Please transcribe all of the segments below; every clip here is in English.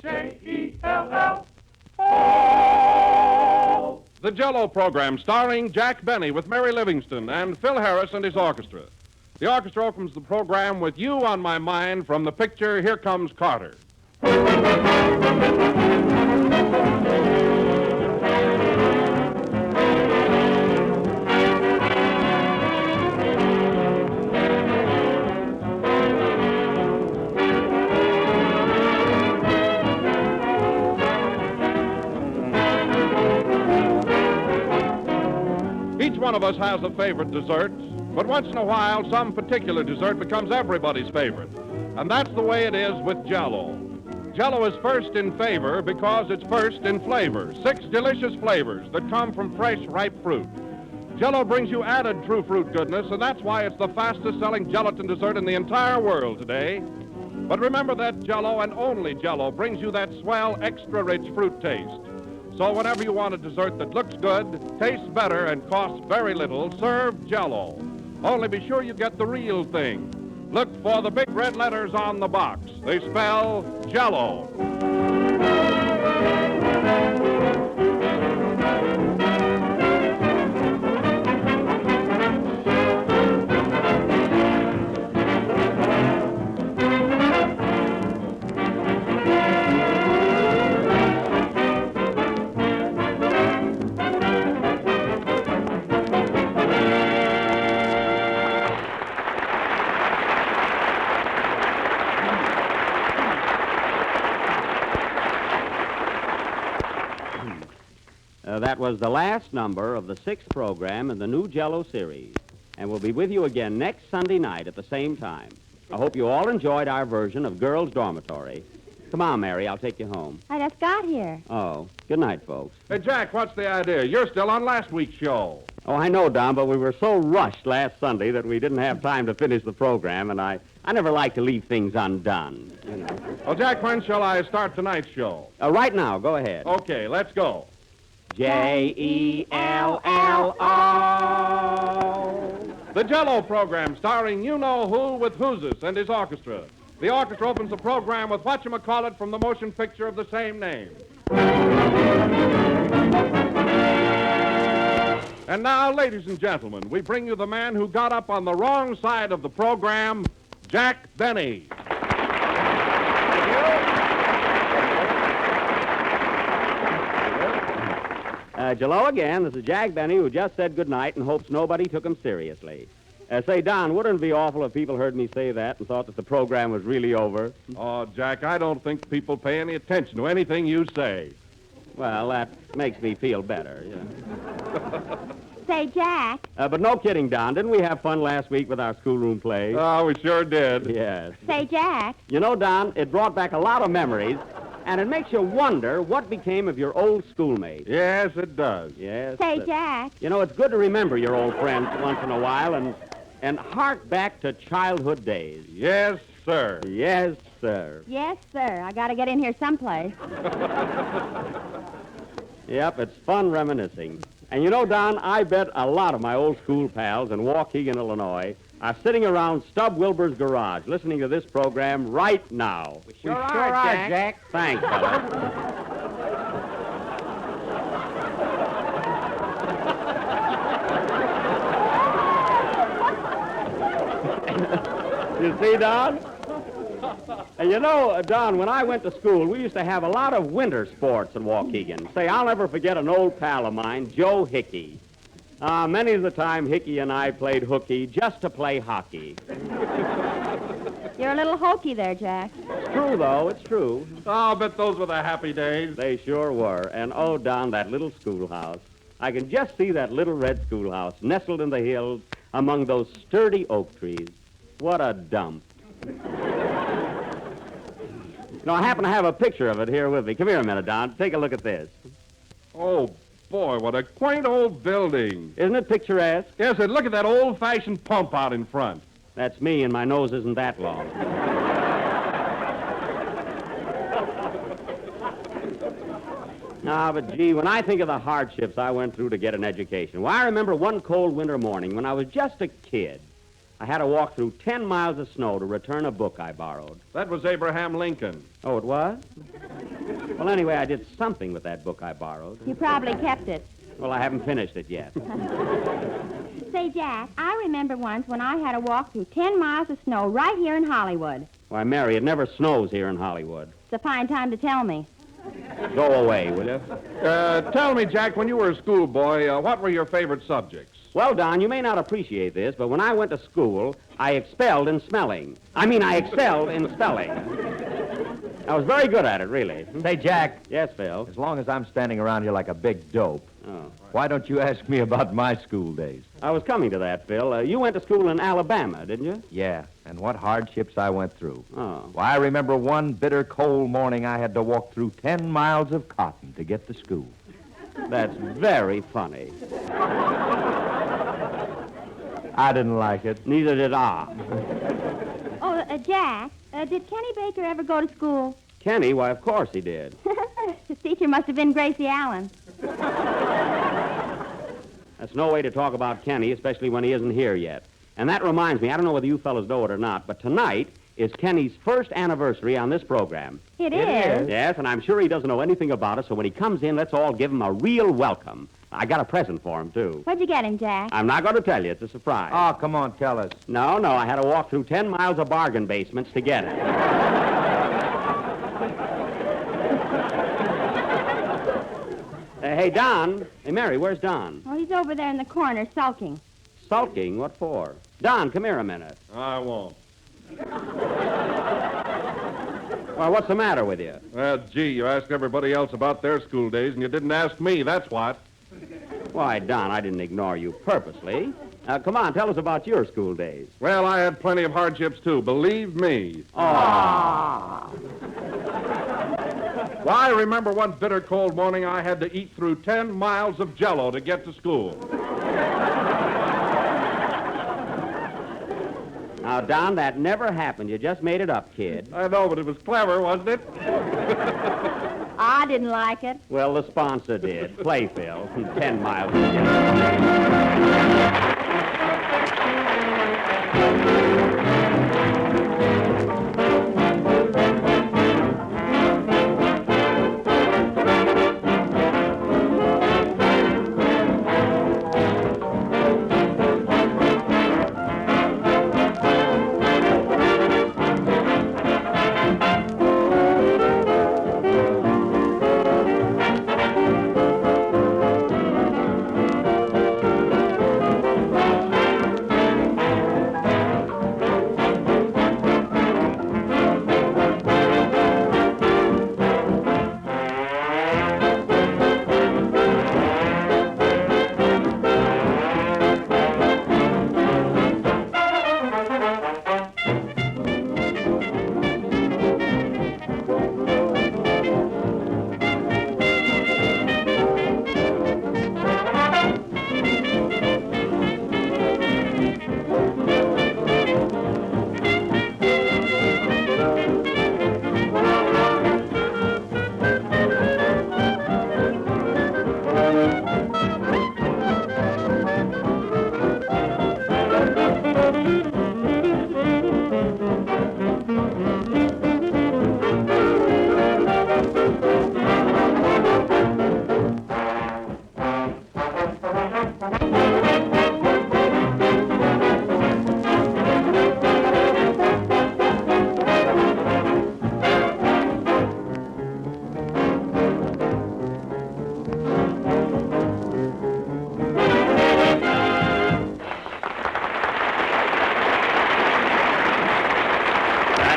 J-E-L-L. Oh! The Jell-O program starring Jack Benny with Mary Livingston and Phil Harris and his orchestra. The orchestra opens the program with You on My Mind from the picture Here Comes Carter. Each one of us has a favorite dessert, but once in a while, some particular dessert becomes everybody's favorite. And that's the way it is with Jell-O. Jell-O is first in favor because it's first in flavor. 6 delicious flavors that come from fresh, ripe fruit. Jell-O brings you added true fruit goodness, and that's why it's the fastest-selling gelatin dessert in the entire world today. But remember that Jell-O and only Jell-O brings you that swell, extra-rich fruit taste. So whenever you want a dessert that looks good, tastes better, and costs very little, serve Jell-O. Only be sure you get the real thing. Look for the big red letters on the box. They spell Jell-O. That was the last number of the 6th program in the new Jell-O series. And we'll be with you again next Sunday night at the same time. I hope you all enjoyed our version of Girls' Dormitory. Come on, Mary, I'll take you home. I just got here. Oh, good night, folks. Hey, Jack, what's the idea? You're still on last week's show. Oh, I know, Don, but we were so rushed last Sunday that we didn't have time to finish the program, and I never like to leave things undone, you know. Well, Jack, when shall I start tonight's show? Right now, go ahead. Okay, let's go. Jell-O. The Jell-O program starring you-know-who with Whozus and his orchestra. The orchestra opens the program with whatchamacallit from the motion picture of the same name. And now, ladies and gentlemen, we bring you the man who got up on the wrong side of the program, Jack Benny. Jell-O again. This is Jack Benny, who just said goodnight and hopes nobody took him seriously. Say, Don, wouldn't it be awful if people heard me say that and thought that the program was really over? Oh, Jack, I don't think people pay any attention to anything you say. Well, that makes me feel better, you know. Say, Jack. But no kidding, Don. Didn't we have fun last week with our schoolroom play? Oh, we sure did. Yes. Say, Jack. You know, Don, it brought back a lot of memories, and it makes you wonder what became of your old schoolmates. Yes, it does. Yes. Say, Jack. You know, it's good to remember your old friends once in a while and hark back to childhood days. Yes, sir. Yes, sir. Yes, sir. I got to get in here someplace. Yep, it's fun reminiscing. And you know, Don, I bet a lot of my old school pals in Waukegan, Illinois, are sitting around Stub Wilbur's garage listening to this program right now. We sure are, Jack. Thanks, fella. You see, Don? And you know, Don, when I went to school, we used to have a lot of winter sports in Waukegan. Say, I'll never forget an old pal of mine, Joe Hickey. Many of the time, Hickey and I played hooky just to play hockey. You're a little hokey there, Jack. It's true, though. It's true. Oh, I bet those were the happy days. They sure were. And, oh, Don, that little schoolhouse. I can just see that little red schoolhouse nestled in the hills among those sturdy oak trees. What a dump. No, I happen to have a picture of it here with me. Come here a minute, Don. Take a look at this. Oh, boy, what a quaint old building. Isn't it picturesque? Yes, and look at that old-fashioned pump out in front. That's me, and my nose isn't that long. But gee, when I think of the hardships I went through to get an education, well, I remember one cold winter morning when I was just a kid. I had to walk through 10 miles of snow to return a book I borrowed. That was Abraham Lincoln. Oh, it was? Well, anyway, I did something with that book I borrowed. You probably kept it. Well, I haven't finished it yet. Say, Jack, I remember once when I had to walk through 10 miles of snow right here in Hollywood. Why, Mary, it never snows here in Hollywood. It's a fine time to tell me. Go away, will you? Tell me, Jack, when you were a schoolboy, what were your favorite subjects? Well, Don, you may not appreciate this, but when I went to school, I excelled in spelling. I excelled in spelling. I was very good at it, really. Say, Jack, Yes, Phil. as long as I'm standing around here like a big dope, Oh. why don't you ask me about my school days? I was coming to that, Phil. You went to school in Alabama, didn't you? Yeah, and what hardships I went through. Oh. Why, I remember one bitter cold morning I had to walk through 10 miles of cotton to get to school. That's very funny. I didn't like it. Neither did I. Oh, Jack, did Kenny Baker ever go to school? Kenny, why, of course he did. His teacher must have been Gracie Allen. That's no way to talk about Kenny, especially when he isn't here yet. And that reminds me, I don't know whether you fellas know it or not, but tonight is Kenny's first anniversary on this program. It is? Yes, and I'm sure he doesn't know anything about it, so when he comes in, let's all give him a real welcome. I got a present for him, too. What'd you get him, Jack? I'm not going to tell you. It's a surprise. Oh, come on, tell us. No, I had to walk through 10 miles of bargain basements to get it. Hey, Don. Hey, Mary, where's Don? Oh, he's over there in the corner sulking. Sulking? What for? Don, come here a minute. I won't. Well, what's the matter with you? Well, gee, you asked everybody else about their school days, and you didn't ask me, that's what. Why, Don, I didn't ignore you purposely. Come on, tell us about your school days. Well, I had plenty of hardships, too, believe me. Oh. Why, I remember one bitter cold morning I had to eat through 10 miles of Jell-O to get to school. Now, Don, that never happened. You just made it up, kid. I know, but it was clever, wasn't it? I didn't like it. Well, the sponsor did. Play, Phil. 10 miles.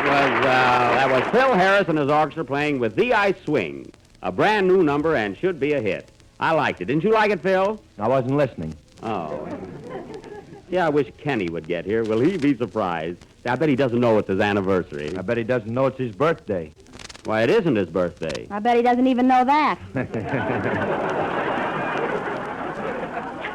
That was Phil Harris and his orchestra playing With Thee I Swing, a brand new number and should be a hit. I liked it. Didn't you like it, Phil? I wasn't listening. Oh. Yeah, I wish Kenny would get here. Will he be surprised? I bet he doesn't know it's his anniversary. I bet he doesn't know it's his birthday. Why, it isn't his birthday. I bet he doesn't even know that.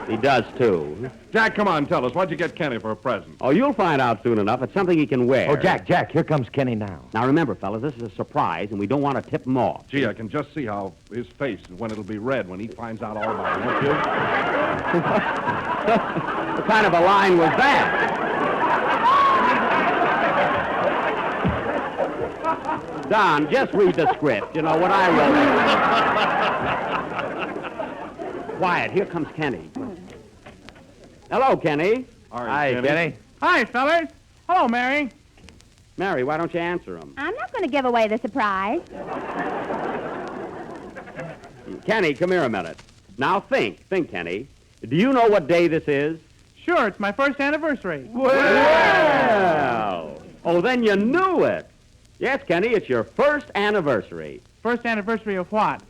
He does, too. Jack, come on, tell us. What'd you get Kenny for a present? Oh, you'll find out soon enough. It's something he can wear. Oh, Jack, here comes Kenny now. Now, remember, fellas, this is a surprise, and we don't want to tip him off. Gee, I can just see how his face is when it'll be red when he finds out all about it, won't you? What kind of a line was that? Don, just read the script. You know what I wrote. Quiet. Here comes Kenny. Hello, Kenny. Hi, Kenny. Hi, fellas. Hello, Mary. Mary, why don't you answer him? I'm not going to give away the surprise. Kenny, come here a minute. Now think, Kenny. Do you know what day this is? Sure, it's my first anniversary. Well, oh, then you knew it. Yes, Kenny, it's your first anniversary. First anniversary of what?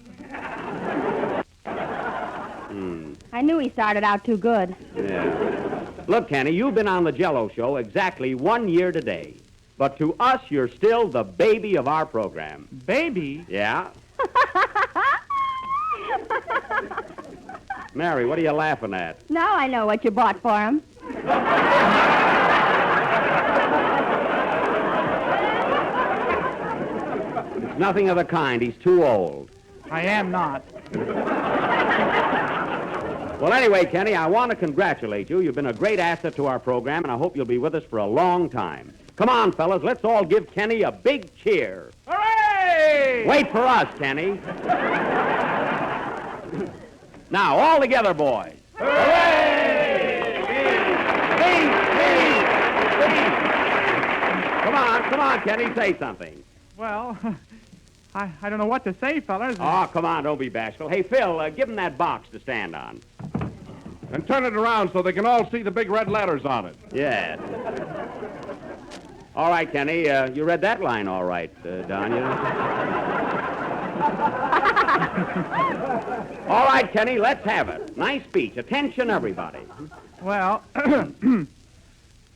I knew he started out too good. Yeah. Look, Kenny, you've been on the Jell-O show exactly 1 year today. But to us, you're still the baby of our program. Baby? Yeah? Mary, what are you laughing at? Now I know what you bought for him. Nothing of the kind. He's too old. I am not. Well, anyway, Kenny, I want to congratulate you. You've been a great asset to our program, and I hope you'll be with us for a long time. Come on, fellas, let's all give Kenny a big cheer. Hooray! Wait for us, Kenny. Now, all together, boys. Hooray! Come on, Kenny, say something. Well, I don't know what to say, fellas. Oh, come on, don't be bashful. Hey, Phil, give him that box to stand on. And turn it around so they can all see the big red letters on it. Yes. All right, Kenny, you read that line all right, Don. All right, Kenny, let's have it. Nice speech. Attention, everybody. Well,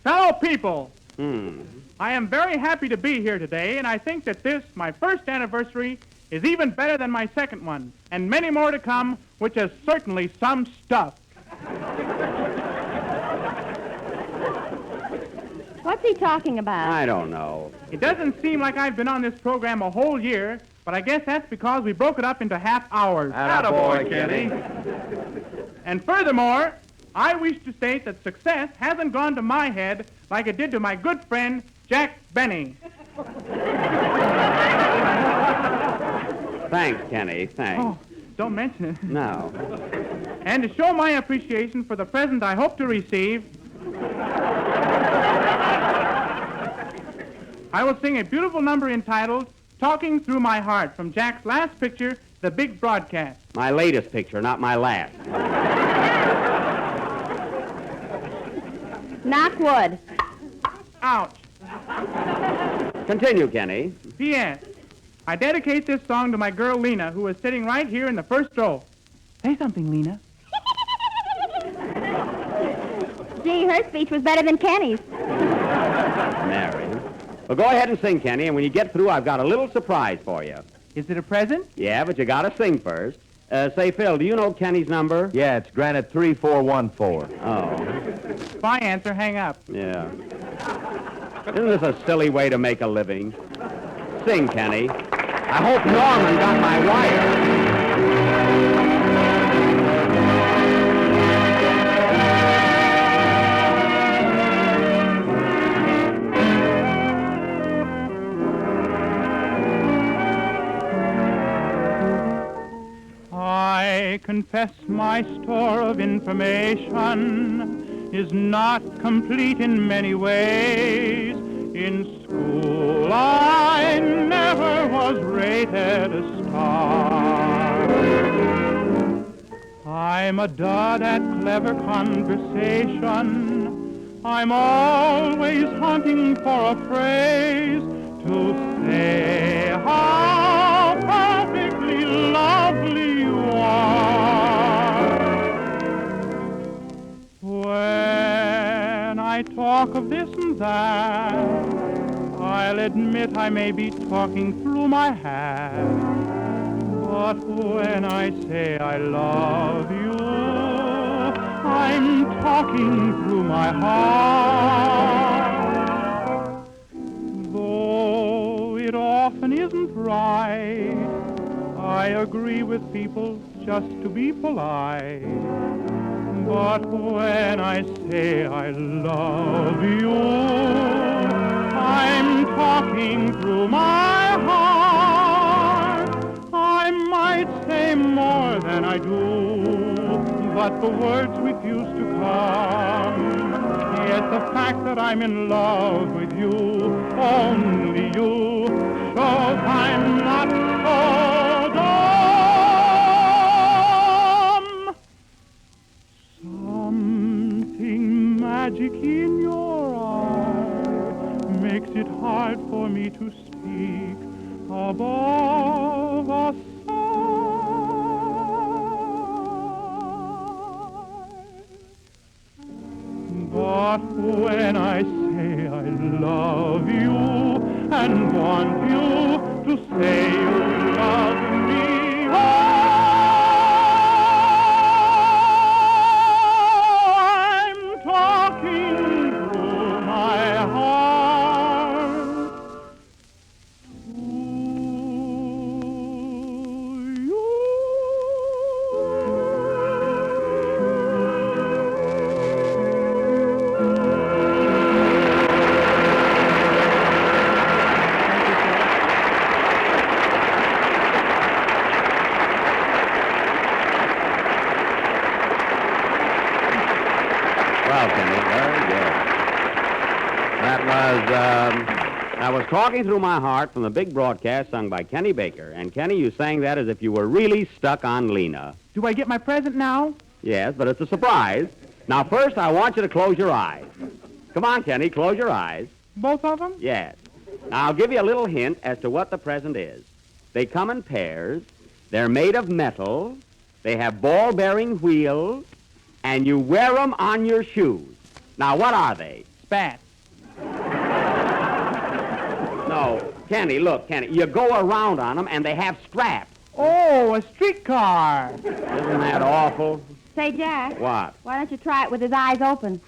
fellow people, Hmm. I am very happy to be here today, and I think that this, my first anniversary, is even better than my second one, and many more to come, which is certainly some stuff. What's he talking about? I don't know. It doesn't seem like I've been on this program a whole year, but I guess that's because we broke it up into half hours. Attaboy, Kenny. And furthermore, I wish to state that success hasn't gone to my head like it did to my good friend, Jack Benny. Thanks, Kenny, thanks. Oh, don't mention it. No. And to show my appreciation for the present I hope to receive, I will sing a beautiful number entitled Talking Through My Heart from Jack's last picture, The Big Broadcast. My latest picture, not my last. Knock wood. Ouch. Continue, Kenny. P.S. I dedicate this song to my girl Lena, who is sitting right here in the first row. Say something, Lena. Gee, her speech was better than Kenny's. Mary. Well, go ahead and sing, Kenny, and when you get through, I've got a little surprise for you. Is it a present? Yeah, but you got to sing first. Say, Phil, do you know Kenny's number? Yeah, it's granted 3414. Oh, If I answer, hang up. yeah. Isn't this a silly way to make a living? Sing, Kenny. I hope Norman got my wire. I confess my store of information is not complete in many ways. In school, I never was rated a star. I'm a dud at clever conversation. I'm always hunting for a phrase to say how perfectly lovely you are. When I talk of this and that, I'll admit I may be talking through my hat. But when I say I love you, I'm talking through my heart. Though it often isn't right, I agree with people just to be polite. But when I say I love you, I'm talking through my heart. I might say more than I do, but the words refuse to come. Yet the fact that I'm in love with you, only you, shows I'm not so dumb. Something magic in your eye makes it hard for me to speak above a But when I say I love you and want you to say you love me, oh, I'm talking through my heart to you. Well, Kenny, very good. That was Talking Through My Heart from the big broadcast sung by Kenny Baker. And, Kenny, you sang that as if you were really stuck on Lena. Do I get my present now? Yes, but it's a surprise. Now, first, I want you to close your eyes. Come on, Kenny, close your eyes. Both of them? Yes. Now, I'll give you a little hint as to what the present is. They come in pairs. They're made of metal. They have ball-bearing wheels. And you wear them on your shoes. Now, what are they? Spats. No, Kenny, look, Kenny, you go around on them, and they have straps. Oh, a streetcar. Isn't that awful? Say, Jack. What? Why don't you try it with his eyes open?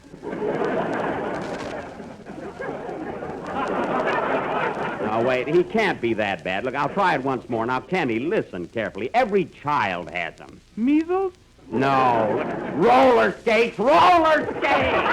Now, wait, he can't be that bad. Look, I'll try it once more. Now, Kenny, listen carefully. Every child has them. Measles? No. Roller skates! Roller skates!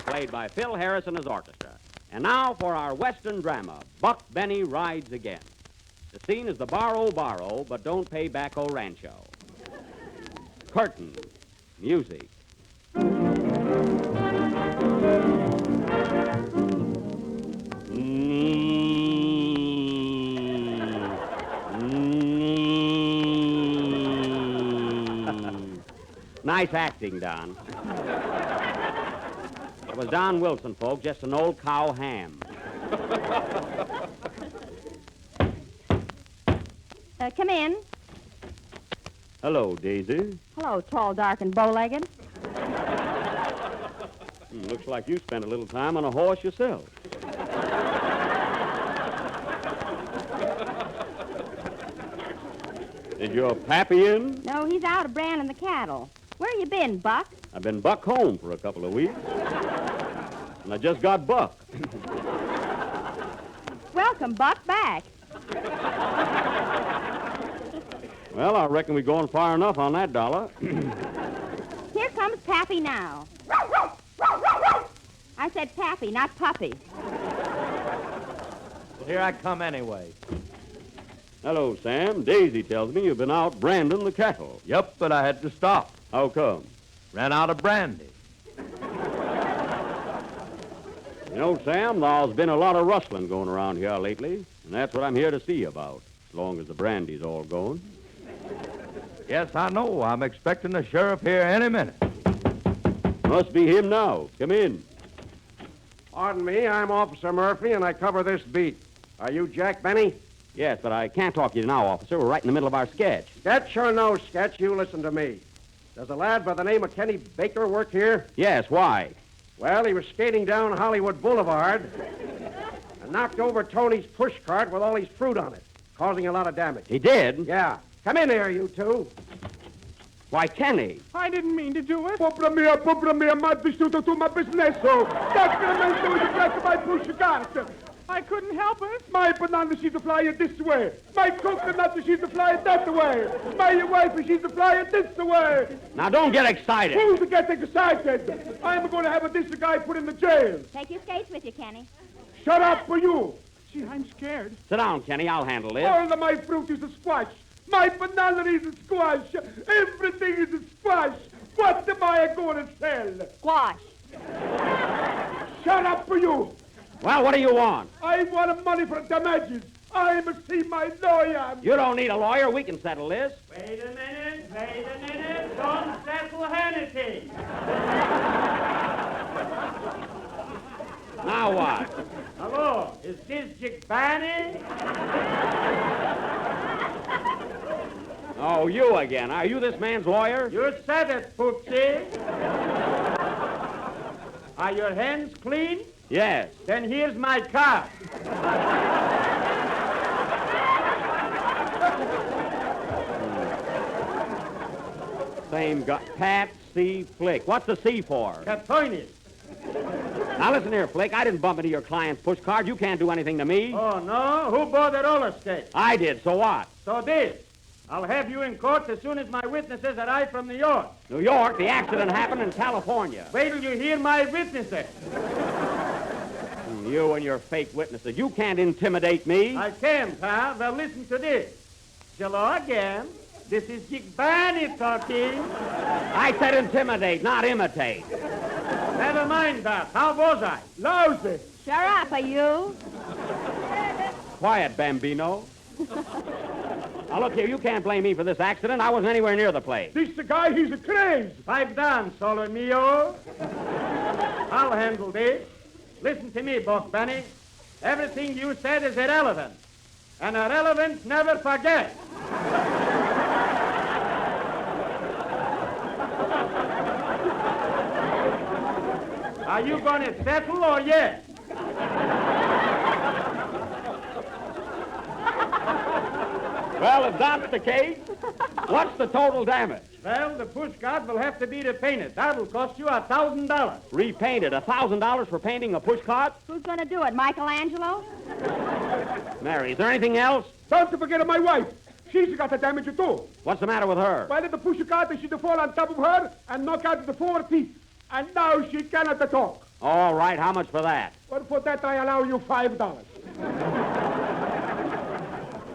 Played by Phil Harris and his orchestra. And now for our Western drama, Buck Benny Rides Again. The scene is the Bar-O, but don't pay Bacco Rancho. Curtain. Music. Nice acting, Don. It was Don Wilson, folks, just an old cow ham. come in. Hello, Daisy. Hello, tall, dark, and bow-legged. Looks like you spent a little time on a horse yourself. Is your pappy in? No, he's out of branding the cattle. Where you been, Buck? I've been buck home for a couple of weeks. And I just got buck. Welcome, Buck, back. Well, I reckon we're going far enough on that dollar. Here comes Pappy now. I said Pappy, not Puppy. Well, here I come anyway. Hello, Sam. Daisy tells me you've been out branding the cattle. Yep, but I had to stop. How come? Ran out of brandy. You know, Sam, there's been a lot of rustling going around here lately, and that's what I'm here to see about, as long as the brandy's all gone. Yes, I know. I'm expecting the sheriff here any minute. Must be him now. Come in. Pardon me, I'm Officer Murphy, and I cover this beat. Are you Jack Benny? Yes, but I can't talk to you now, officer. We're right in the middle of our sketch. Sketch or no sketch, you listen to me. Does a lad by the name of Kenny Baker work here? Yes, why? Well, he was skating down Hollywood Boulevard and knocked over Tony's push cart with all his fruit on it, causing a lot of damage. He did? Yeah. Come in here, you two. Why, Kenny. I didn't mean to do it. Pobra mia, mai vissuto tu, ma bisnesso. That's going to back my push cart. I couldn't help it. My banana, she's a flyer this way. My coconut, she's a flyer that way. My wife, she's a flyer this way. Now, don't get excited. Who's to get excited? I'm going to have this guy put in the jail. Take your skates with you, Kenny. Shut up for you. Gee, I'm scared. Sit down, Kenny. I'll handle this. All of my fruit is a squash. My banana is a squash. Everything is a squash. What am I going to sell? Squash. Shut up for you. Well, what do you want? I want money for damages. I must see my lawyer. You don't need a lawyer. We can settle this. Wait a minute. Don't settle anything. Now what? Hello, is this Jick Barney? Oh, you again. Are you this man's lawyer? You said it, Poopsie. Are your hands clean? Yes. Then here's my card. Same guy. Pat C. Flick. What's the C for? Catoinis. Now listen here, Flick. I didn't bump into your client's push card. You can't do anything to me. Oh, no? Who bought the roller skate? I did. So what? So this. I'll have you in court as soon as my witnesses arrive from New York. New York. The accident happened in California. Wait till you hear my witnesses. You and your fake witnesses. You can't intimidate me. I can, pal. Well, listen to this. Hello again. This is Jick Barney talking. I said intimidate, not imitate. Never mind that. How was I? Lousy. Shut up, are you? Quiet, Bambino. Now, look here, you can't blame me for this accident. I wasn't anywhere near the place. This guy, he's a craze. Pipe down, solo mio. I'll handle this. Listen to me, Buck Benny. Everything you said is irrelevant. And irrelevant never forget. Are you going to settle or yes? Well, if that's the case, what's the total damage? Well, the push cart will have to be repainted. That'll cost you $1,000. Repainted. $1,000 for painting a push cart? Who's going to do it, Michelangelo? Mary, is there anything else? Don't forget of my wife. She's got the damage too. What's the matter with her? Why did the push cart should fall on top of her and knock out the 4 teeth? And now she cannot talk. All right, how much for that? Well, for that I allow you $5.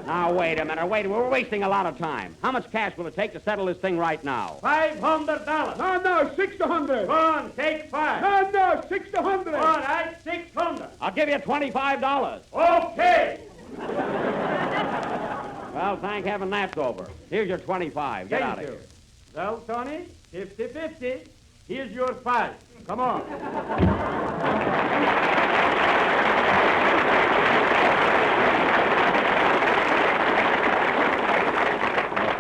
Now, wait a minute. We're wasting a lot of time. How much cash will it take to settle this thing right now? $500. No, 600. Go on, take 5. No, 600. All right, 600. I'll give you $25. Okay. Well, thank heaven that's over. Here's your 25. Get out of here. Well, Tony, 50-50. Here's your 5. Come on.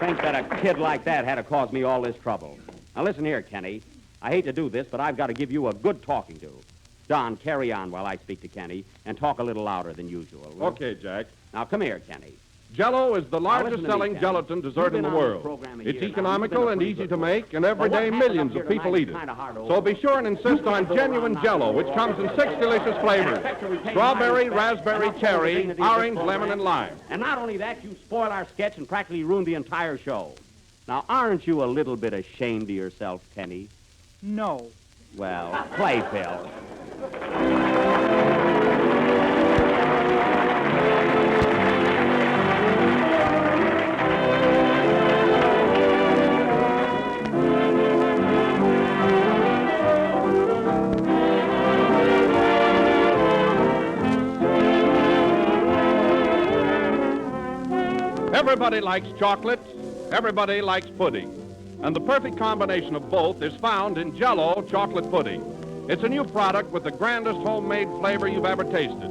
think that a kid like that had to cause me all this trouble. Now, listen here, Kenny. I hate to do this, but I've got to give you a good talking to. Don, carry on while I speak to Kenny, and talk a little louder than usual. Will you? Okay, Jack. Now, come here, Kenny. Jello is the largest listen to me, selling Kenny. gelatin dessert You've in the been on this world. program a It's year now. economical You've been a and pretty easy good to one. make, and But every what day happened millions up here of people tonight eat is it. kinda hard to So be overcome. sure and insist on genuine Jello, which comes in 6 delicious flavors: strawberry, raspberry, cherry, orange, lemon, and lime. And not only that, you spoiled our sketch and practically ruined the entire show. Now, aren't you a little bit ashamed of yourself, Kenny? No. Well, play, Phil. Everybody likes chocolate. Everybody likes pudding. And the perfect combination of both is found in Jello chocolate pudding. It's a new product with the grandest homemade flavor you've ever tasted.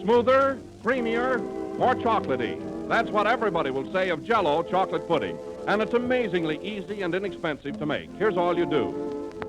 Smoother, creamier, more chocolatey. That's what everybody will say of Jello chocolate pudding. And it's amazingly easy and inexpensive to make. Here's all you do.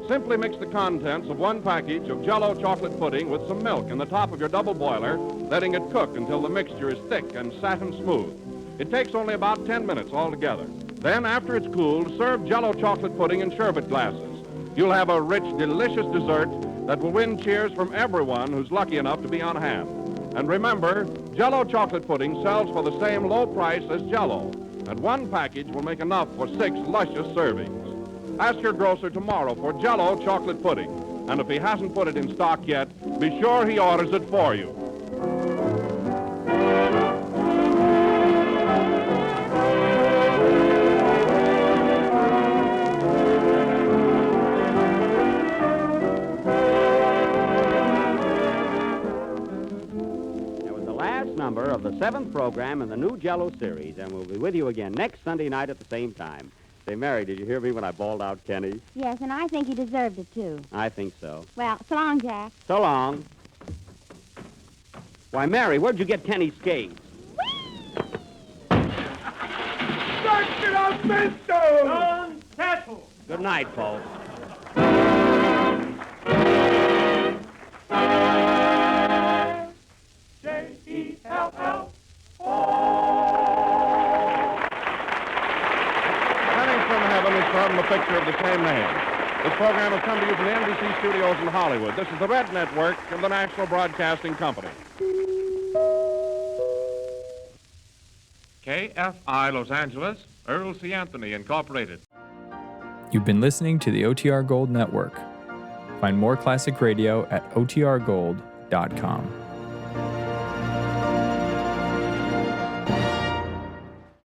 Simply mix the contents of one package of Jello chocolate pudding with some milk in the top of your double boiler, letting it cook until the mixture is thick and satin smooth. It takes only about 10 minutes altogether. Then, after it's cooled, serve Jello chocolate pudding in sherbet glasses. You'll have a rich, delicious dessert that will win cheers from everyone who's lucky enough to be on hand. And remember, Jello chocolate pudding sells for the same low price as Jello, and one package will make enough for 6 luscious servings. Ask your grocer tomorrow for Jello chocolate pudding, and if he hasn't put it in stock yet, be sure he orders it for you. Number of the 7th program in the new Jello series, and we'll be with you again next Sunday night at the same time. Say, Mary, did you hear me when I bawled out Kenny? Yes, and I think he deserved it, too. I think so. Well, so long, Jack. So long. Why, Mary, where'd you get Kenny's skates? Don Castle! Good night, folks. From the picture of the same name. This program has come to you from the NBC studios in Hollywood. This is the Red Network of the National Broadcasting Company. KFI Los Angeles, Earl C. Anthony, Incorporated. You've been listening to the OTR Gold Network. Find more classic radio at otrgold.com.